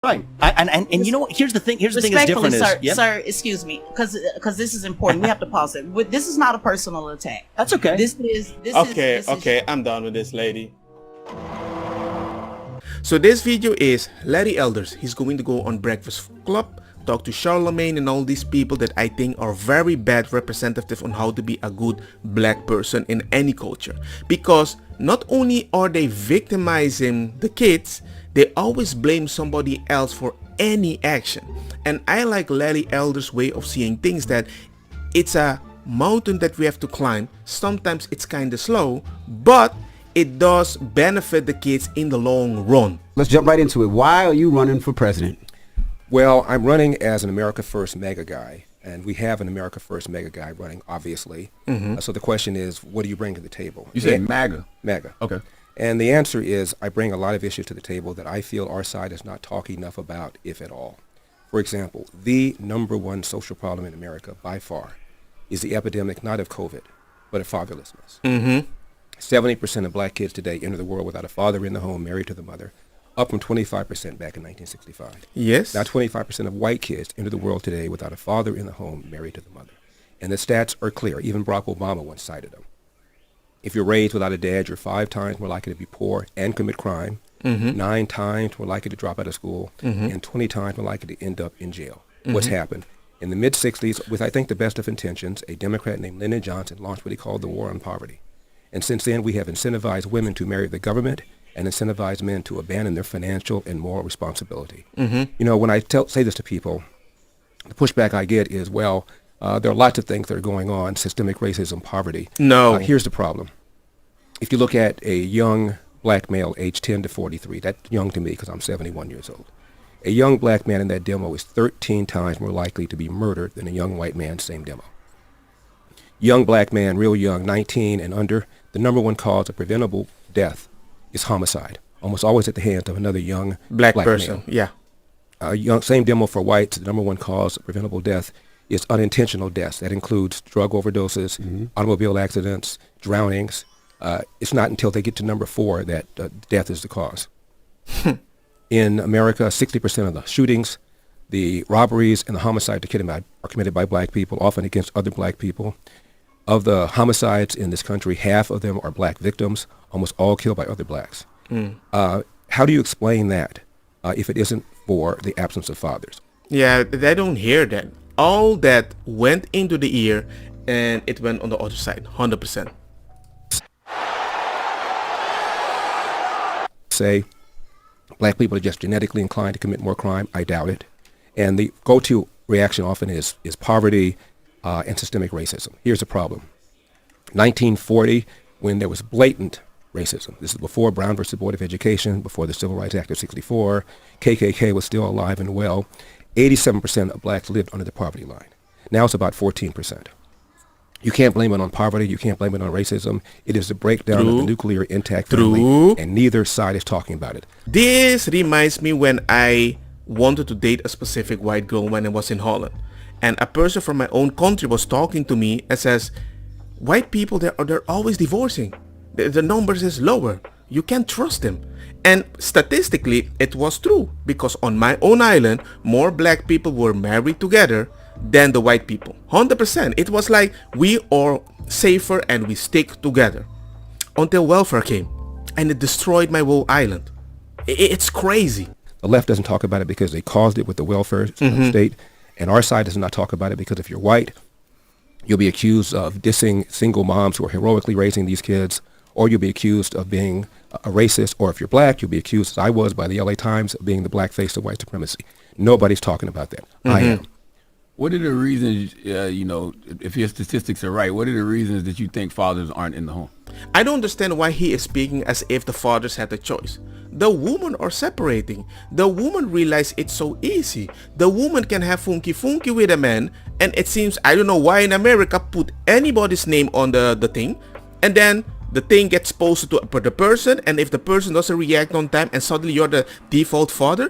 Right. And you know what? Here's the thing. Here's the thing that's Respectfully, different is, sir, excuse me, because this is important. We have to pause it. This is not a personal attack. That's okay. Okay, I'm done with this, lady. So this video is Larry Elders. He's going to go on Breakfast Club, talk to Charlemagne and all these people that I think are very bad representative on how to be a good black person in any culture. Because not only are they victimizing the kids, they always blame somebody else for any action. And I like Larry Elders' way of seeing things, that it's a mountain that we have to climb. Sometimes it's kind of slow, but it does benefit the kids in the long run. Let's jump right into it. Why are you running for president? Well, I'm running as an America First mega guy, and we have an America First mega guy running, obviously. So the question is, what do you bring to the table? You said MAGA. MAGA. Okay. And the answer is, I bring a lot of issues to the table that I feel our side is not talking enough about, if at all. For example, the number one social problem in America, by far, is the epidemic not of COVID, but of fatherlessness. 70% of black kids today enter the world without a father in the home, married to the mother, up from 25% back in 1965. Yes. Now 25% of white kids enter the world today without a father in the home, married to the mother. And the stats are clear. Even Barack Obama once cited them. If you're raised without a dad, you're 5 times more likely to be poor and commit crime, 9 times more likely to drop out of school, and 20 times more likely to end up in jail. What's happened? In the mid-60s, with I think the best of intentions, a Democrat named Lyndon Johnson launched what he called the War on Poverty. And since then, we have incentivized women to marry the government and incentivized men to abandon their financial and moral responsibility. You know, when I say this to people, the pushback I get is, well, there are lots of things that are going on, systemic racism, poverty. No. Here's the problem. If you look at a young black male aged 10 to 43, that's young to me because I'm 71 years old. A young black man in that demo is 13 times more likely to be murdered than a young white man, same demo. Young black man, real young, 19 and under, the number one cause of preventable death is homicide, almost always at the hands of another young Black person, male. Yeah. Same demo for whites, the number one cause of preventable death is unintentional deaths. That includes drug overdoses, automobile accidents, drownings. It's not until they get to number 4 that death is the cause. In America, 60% of the shootings, the robberies, and the homicides are committed by black people, often against other black people. Of the homicides in this country, half of them are black victims, almost all killed by other blacks. How do you explain that if it isn't for the absence of fathers? Yeah, they don't hear that. All that went into the ear and it went on the other side, 100%. Say black people are just genetically inclined to commit more crime. I doubt it. And the go-to reaction often is poverty and systemic racism. Here's the problem. 1940, when there was blatant racism, this is before Brown versus Board of Education, before the Civil Rights Act of 64, KKK was still alive and well, 87% of blacks lived under the poverty line. Now it's about 14%. You can't blame it on poverty. You can't blame it on racism. It is the breakdown of the nuclear intact family, and neither side is talking about it. This reminds me when I wanted to date a specific white girl when I was in Holland. And a person from my own country was talking to me and says, white people, they're always divorcing. The numbers is lower. You can't trust them. And statistically, it was true, because on my own island, more black people were married together than the white people. 100%. It was like we are safer and we stick together. Until welfare came and it destroyed my whole island. It's crazy. The left doesn't talk about it because they caused it with the welfare state. And our side does not talk about it because if you're white, you'll be accused of dissing single moms who are heroically raising these kids, or you'll be accused of being a racist, or if you're black, you'll be accused, as I was by the LA Times, of being the black face of white supremacy. Nobody's talking about that. I am. What are the reasons, if your statistics are right, what are the reasons that you think fathers aren't in the home? I don't understand why he is speaking as if the fathers had a choice. The women are separating. The woman realize it's so easy. The woman can have funky with a man, and it seems, I don't know why in America put anybody's name on the thing, and then the thing gets posted to the person, and if the person doesn't react on time and suddenly you're the default father.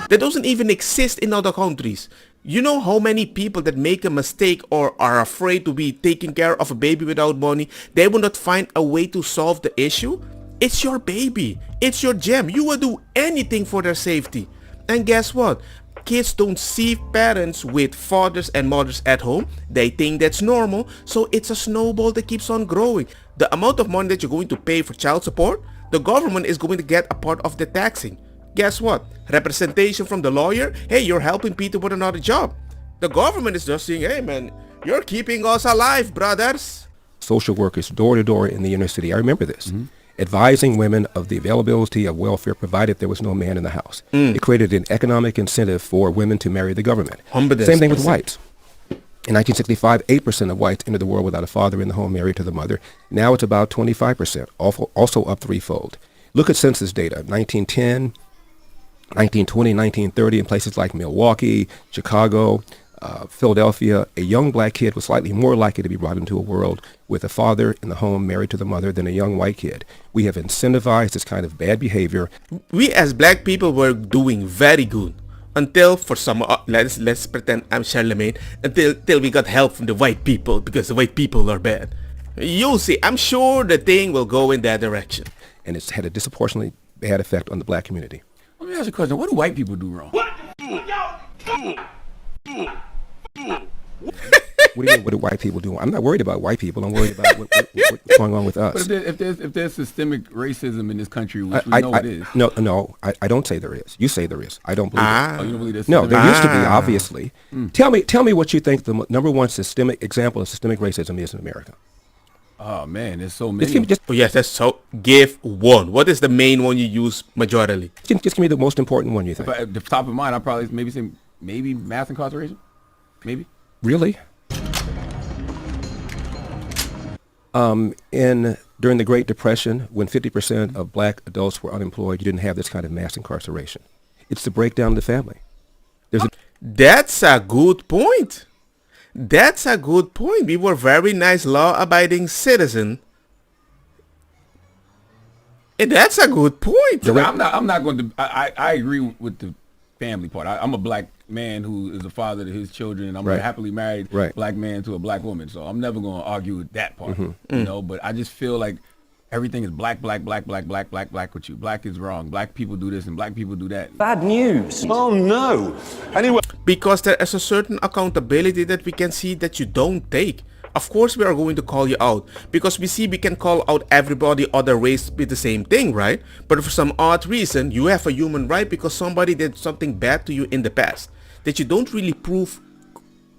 That doesn't even exist in other countries. You know how many people that make a mistake or are afraid to be taking care of a baby without money, they will not find a way to solve the issue? It's your baby. It's your gem. You will do anything for their safety. And guess what? Kids don't see parents with fathers and mothers at home. They think that's normal. So it's a snowball that keeps on growing. The amount of money that you're going to pay for child support, the government is going to get a part of the taxing. Guess what? Representation from the lawyer. Hey, you're helping Peter with another job. The government is just saying, hey man, you're keeping us alive, brothers. Social workers door to door in the inner city. I remember this. Advising women of the availability of welfare provided there was no man in the house. It created an economic incentive for women to marry the government. Same thing with whites. In 1965, 8% of whites entered the world without a father in the home, married to the mother. Now it's about 25%, also up threefold. Look at census data, 1910, 1920, 1930, in places like Milwaukee, Chicago, Philadelphia, a young black kid was slightly more likely to be brought into a world with a father in the home married to the mother than a young white kid. We have incentivized this kind of bad behavior. We as black people were doing very good until for some let's pretend I'm Charlemagne until we got help from the white people because the white people are bad. You'll see. I'm sure the thing will go in that direction. And it's had a disproportionately bad effect on the black community. Let me ask you a question. What do white people do wrong? What do you mean, what do white people do? I'm not worried about white people. I'm worried about what's going on with us. But if there's systemic racism in this country, which we know it is. No, I don't say there is. You say there is. I don't believe it. Oh, you don't believe there's No, there used to be, systemic- obviously. Tell me what you think the number one systemic example of systemic racism is in America. Oh man, there's so Just many. give me, Oh yes, that's so. Give one. What is the main one you use majorly? just give me the most important one you think. But at the top of mind, I'd probably maybe say mass incarceration. Maybe. Really? During the Great Depression, when 50% of black adults were unemployed, you didn't have this kind of mass incarceration. It's the breakdown of the family. That's a good point. That's a good point. We were very nice law-abiding citizen. And that's a good point. I'm not going to. I agree with the family part. I'm a black man who is a father to his children, and I'm a happily married black man to a black woman. So I'm never going to argue with that part, you know. But I just feel like everything is black with you. Black is wrong. Black people do this and black people do that. Bad news. Oh no. Anyway. Because there is a certain accountability that we can see that you don't take. Of course we are going to call you out because we see we can call out everybody other race with the same thing, right? But for some odd reason, you have a human right because somebody did something bad to you in the past that you don't really prove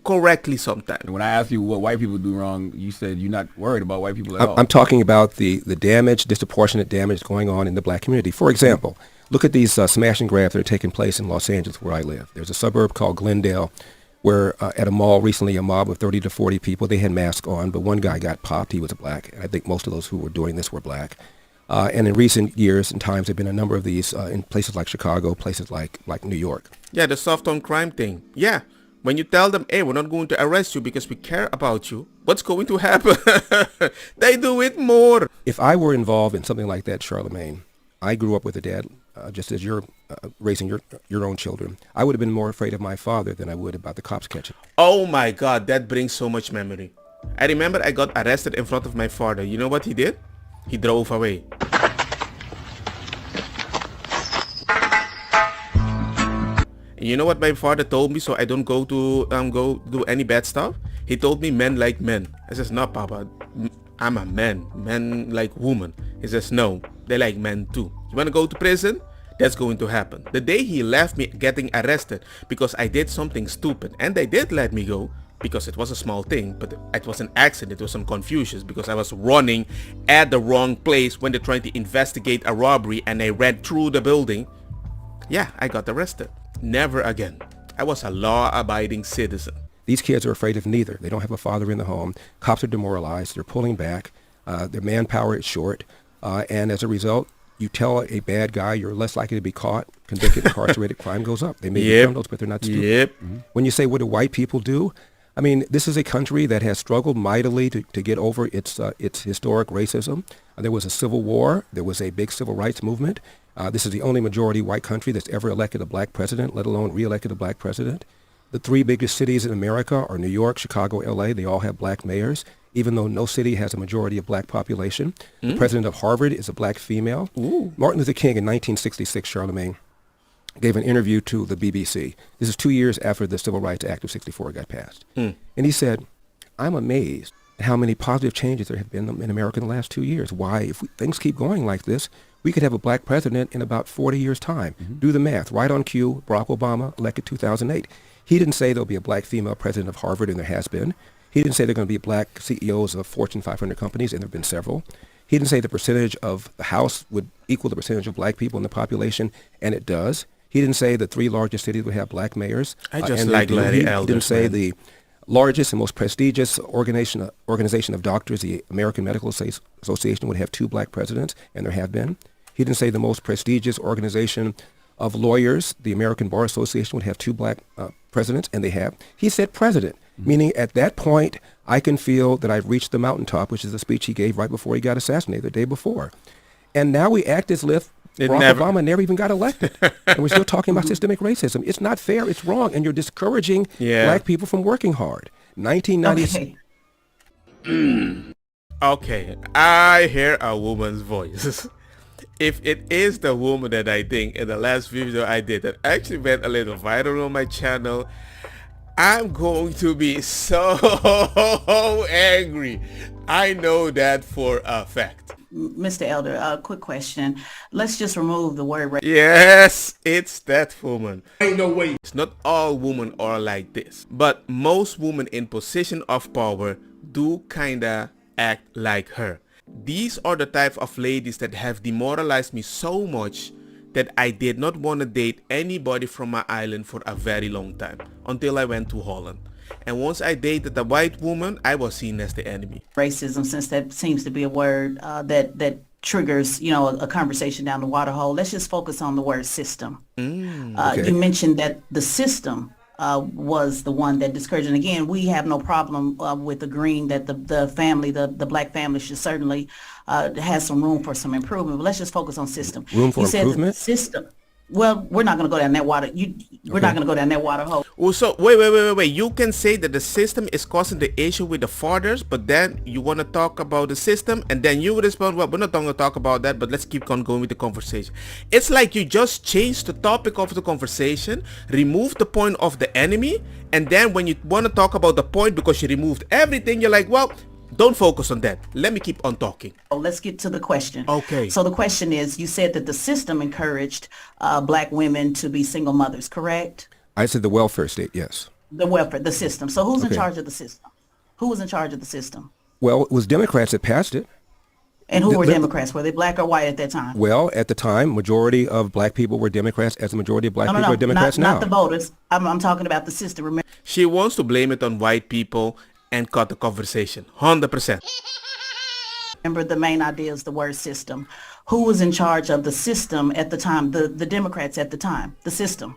correctly sometimes. And when I asked you what white people do wrong, you said you're not worried about white people at all. I'm talking about the damage, disproportionate damage going on in the black community. For example, look at these smash and grabs that are taking place in Los Angeles where I live. There's a suburb called Glendale where at a mall recently, a mob of 30 to 40 people, they had masks on, but one guy got popped. He was black. And I think most of those who were doing this were black. And in recent years and times, there have been a number of these in places like Chicago, places like New York. Yeah, the soft on crime thing. Yeah. When you tell them, hey, we're not going to arrest you because we care about you, what's going to happen? They do it more. If I were involved in something like that, Charlemagne, I grew up with a dad, just as you're raising your own children. I would have been more afraid of my father than I would about the cops catching. Oh my God, that brings so much memory. I remember I got arrested in front of my father. You know what he did? He drove away. You know what my father told me so I don't go do any bad stuff? He told me men like men. I says, no, Papa, I'm a man. Men like women. He says, no, they like men too. You want to go to prison? That's going to happen. The day he left me getting arrested because I did something stupid, and they did let me go because it was a small thing, but it was an accident. It was some confusion because I was running at the wrong place when they're trying to investigate a robbery and I ran through the building. Yeah, I got arrested. Never again. I was a law-abiding citizen. These kids are afraid of neither. They don't have a father in the home. Cops are demoralized. They're pulling back. Their manpower is short. And as a result, you tell a bad guy you're less likely to be caught, convicted, incarcerated, crime goes up. They may be criminals, but they're not stupid. When you say, what do white people do? I mean, this is a country that has struggled mightily to get over its historic racism. There was a civil war. There was a big civil rights movement. This is the only majority white country that's ever elected a black president, let alone re-elected a black president. The three biggest cities in America are New York, Chicago, L.A. They all have black mayors. even though no city has a majority of black population. The president of Harvard is a black female. Martin Luther King in 1966, Charlemagne, gave an interview to the BBC. This is 2 years after the Civil Rights Act of 64 got passed. And he said, I'm amazed at how many positive changes there have been in America in the last 2 years. Why, if things keep going like this, we could have a black president in about 40 years' time. Do the math. Right on cue, Barack Obama elected 2008. He didn't say there'll be a black female president of Harvard, and there has been. He didn't say there are going to be black CEOs of Fortune 500 companies, and there have been several. He didn't say the percentage of the House would equal the percentage of black people in the population, and it does. He didn't say the 3 largest cities would have black mayors. I just and like Larry He Elders, didn't say man. the largest and most prestigious organization of doctors, the American Medical Association, would have 2 black presidents, and there have been. He didn't say the most prestigious organization of lawyers, the American Bar Association, would have 2 black presidents, and they have. He said president, meaning at that point, I can feel that I've reached the mountaintop, which is the speech he gave right before he got assassinated the day before. And now we act as if Barack Obama never even got elected. And we're still talking about systemic racism. It's not fair. It's wrong. And you're discouraging black people from working hard. 1990s. Okay, I hear a woman's voice. If it is the woman that I think in the last video I did that actually went a little viral on my channel, I'm going to be so angry. I know that for a fact. Mr. Elder, quick question. Let's just remove the word. Yes, it's that woman. Ain't no way. It's not all women are like this, but most women in position of power do kinda act like her. These are the type of ladies that have demoralized me so much that I did not want to date anybody from my island for a very long time until I went to Holland. And once I dated a white woman, I was seen as the enemy. Racism, since that seems to be a word that triggers, a conversation down the water hole. Let's just focus on the word system. Okay. You mentioned that the system was the one that discouraged. And again, we have no problem with agreeing that the family, the black family, should certainly has some room for some improvement. But let's just focus on system. Room for you said improvement? the system. Well, we're not going to go down that water. We're not going to go down that water hole. Oh, so wait. You can say that the system is causing the issue with the fathers, but then you want to talk about the system, and then you would respond, well, we're not going to talk about that, but let's keep on going with the conversation. It's like you just changed the topic of the conversation, removed the point of the enemy, and then when you want to talk about the point because you removed everything, you're like, well, don't focus on that. Let me keep on talking. Let's get to the question. Okay. So the question is, you said that the system encouraged black women to be single mothers, correct? I said the welfare state, yes. The welfare, the system. So who's in Okay. charge of the system? Who was in charge of the system? Well, it was Democrats that passed it. And who were Democrats? Were they black or white at that time? Well, at the time, majority of black people were Democrats, as the majority of black people are Democrats now. Not the voters. I'm talking about the system. Remember, She wants to blame it on white people and cut the conversation. 100%. remember the main idea is the word system. Who was in charge of the system at the time? The Democrats at the time. The system.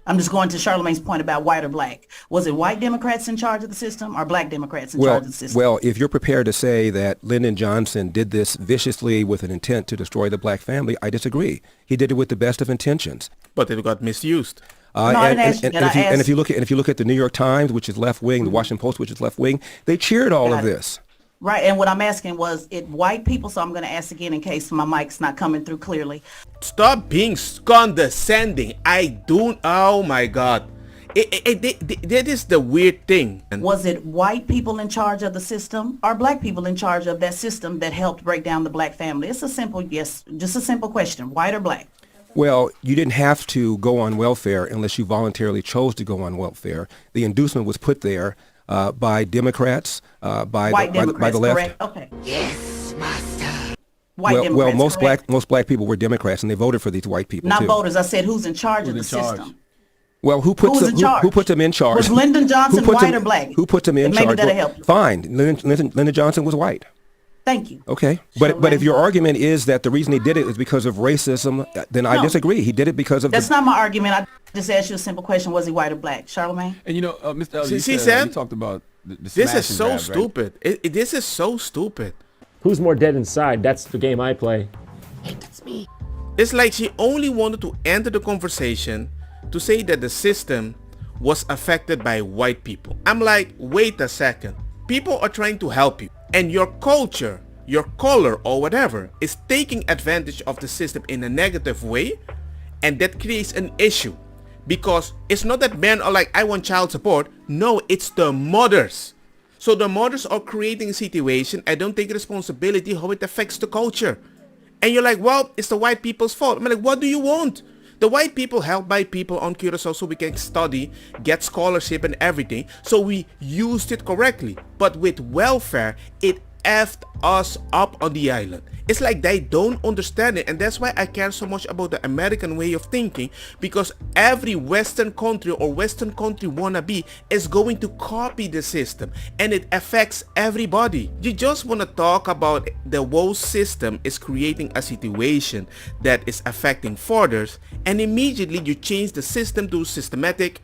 I'm just going to Charlemagne's point about white or black. Was it white Democrats in charge of the system or black Democrats in charge of the system? Well, if you're prepared to say that Lyndon Johnson did this viciously with an intent to destroy the black family, I disagree. He did it with the best of intentions. But it got misused. And if you look at the New York Times, which is left wing, the Washington Post, which is left wing, they cheered all of this. Right, and what I'm asking was it white people, so I'm going to ask again in case my mic's not coming through clearly. Stop being condescending. Oh my God. That is the weird thing. Was it white people in charge of the system or black people in charge of that system that helped break down the black family? It's a simple yes, just a simple question, white or black? Well, you didn't have to go on welfare unless you voluntarily chose to go on welfare. The inducement was put there by Democrats, by the left. Correct? Okay. Yes, master. White Democrats, most black people were Democrats, and they voted for these white people not too. voters. I said who's in charge of the system. Well, who put them in charge? Was Lyndon Johnson white or black? Who put them in charge? Maybe that'll help. Fine, Lyndon Johnson was white. Thank you. Okay, but if your argument is that the reason he did it is because of racism, then I disagree. He did it because of. That's not my argument. I just asked you a simple question: was he white or black, Charlemagne? And Mr. Elder, Sam, you talked about the this is so grab, stupid. Right? This is so stupid. Who's more dead inside? That's the game I play. Hey, that's me. It's like she only wanted to enter the conversation to say that the system was affected by white people. I'm like, wait a second. People are trying to help you. and your culture, your color or whatever is taking advantage of the system in a negative way, and that creates an issue. Because it's not that men are like, I want child support. No, it's the mothers. So the mothers are creating a situation and don't take responsibility how it affects the culture. And you're like, well, it's the white people's fault. I'm like, what do you want? The white people helped by people on Curacao so we can study, get scholarship and everything. So we used it correctly. But with welfare, it effed us up on the island. It's like they don't understand it, and that's why I care so much about the American way of thinking, because every Western country or Western country wannabe is going to copy the system, and it affects everybody. You just want to talk about the whole system is creating a situation that is affecting fathers, and immediately you change the system to systematic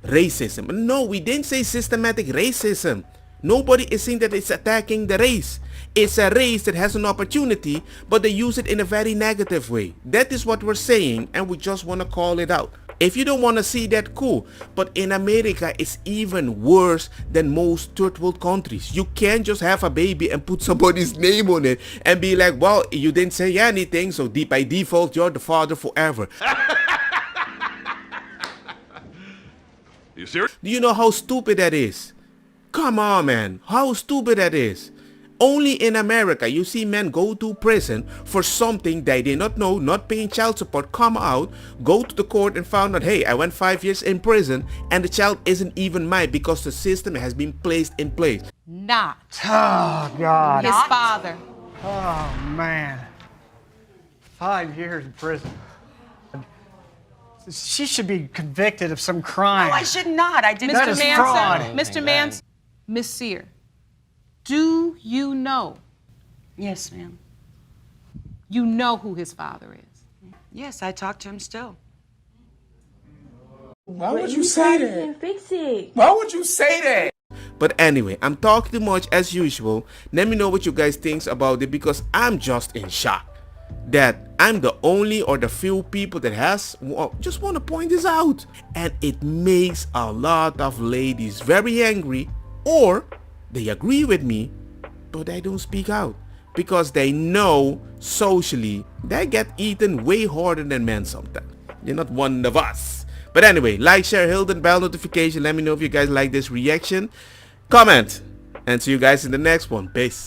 racism. No, we didn't say systematic racism. Nobody is saying that it's attacking the race. It's a race that has an opportunity, but they use it in a very negative way. That is what we're saying, and we just want to call it out. If you don't want to see that, cool. But in America, it's even worse than most third world countries. You can't just have a baby and put somebody's name on it and be like, well, you didn't say anything, so by default, you're the father forever. You serious? Do you know how stupid that is? Come on, man. How stupid that is. Only in America you see men go to prison for something they did not know, not paying child support, come out, go to the court and found out, hey, I went 5 years in prison and the child isn't even mine because the system has been placed in place. Not Oh, God. his father. Oh, man. 5 years in prison. She should be convicted of some crime. No, I should not. I didn't. That Mr. is Manson. fraud. Mr. Manson. Miss Sear, do you know? Yes, ma'am. You know who his father is? Yes, I talk to him still. Why would you say that? Fix it. Why would you say that? But anyway, I'm talking too much as usual. Let me know what you guys think about it, because I'm just in shock that I'm the only or the few people that just want to point this out. And it makes a lot of ladies very angry, or they agree with me, but they don't speak out because they know socially they get eaten way harder than men sometimes. You're not one of us. But anyway, like, share, hit the bell notification. Let me know if you guys like this reaction. Comment. And see you guys in the next one. Peace.